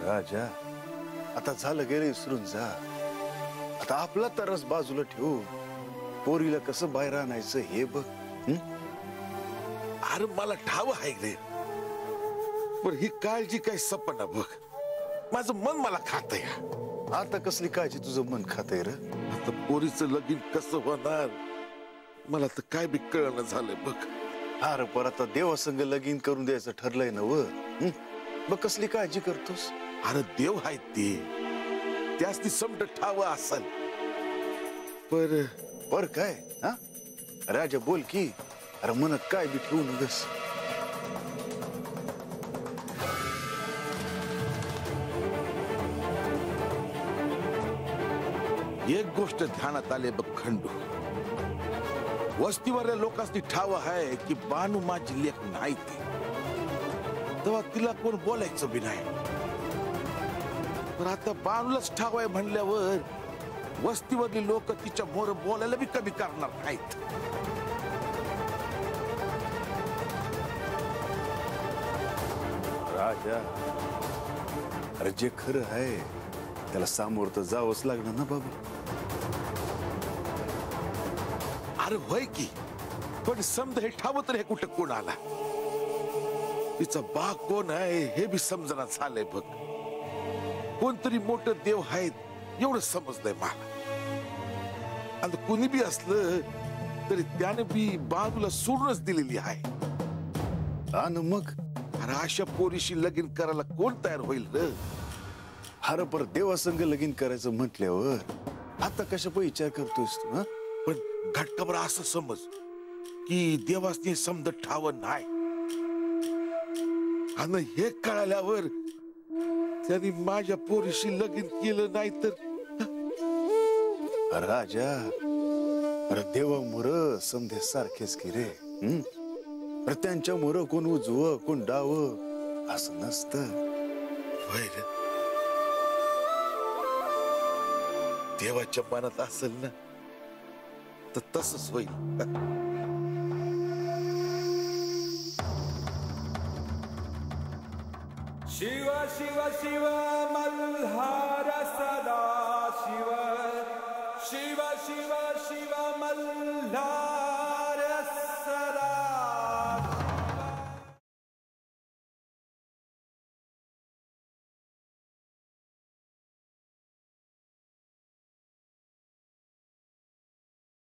राजा आता झालं गेलं विसरून जा. आता आपला तरस बाजूला ठेवू, पोरीला कसं बाहेर आणायचं हे बघ. अरे मला ठाव आहे रे, पण ही काळजी काय सपना बघ. माझं मन मला खात आहे. आता कसली काळजी तुझं मन खातंय रे? आता पोरीचं लगीन कसं होणार मला तर काय बी कळणं झालंय बघ. अरे पर आता देवासंग लगीन करून द्यायचं ठरलंय ना व. मग कसली काळजी करतोस? अरे देव आहेत ते, त्यास ती समट ठाव असल. पर काय हा राजा बोल की. अरे मनात काय बी ठेवू नगस. एक गोष्ट ध्यानात आले बघ खंडू, वस्तीवरल्या लोकांनी ठाव आहे की बानू माझी लेख नाही ती, तेव्हा तिला कोण बोलायचं बी नाही. पण आता बानूलाच ठाव आहे म्हणल्यावर वस्तीवरली लोक तिच्या मोर बोलायला बी कमी करणार नाहीत. राजा अरे जे खरं आहे त्याला सामोर तर जावंच लागणार ना बाबा. अरे होय की, पण समजा हे ठाव तर हे कुठं कोण आला, तिचा बाग कोण आहे हे बी समजना झालंय बघ. कोणतरी मोठं देव आहेत एवढं समजलंय मला. आणि कुणी बी असलं तरी त्याने बी बाजूला सोडूनच दिलेली आहे. आणि मग अरे अशा पोरीशी लगीन करायला कोण तयार होईल र? अरे पर देवासंग लगीन करायचं म्हटल्यावर आता कशा पण विचार करतोस तू? पण घटकाभर असं समज की देवासने समज ठाव नाही, आणि हे कळाल्यावर त्यांनी माझ्या पोरीशी लगीन केलं नाही तर. राजा अरे देवा मोर समधे सारखेच की रे. अरे त्यांच्या मोर कोण उजव कोण डाव असं नसतं. देवाच्या मनात असेल ना तर तसंच होईल. शिव शिव शिव मल्हार सदा शिव, शिव शिव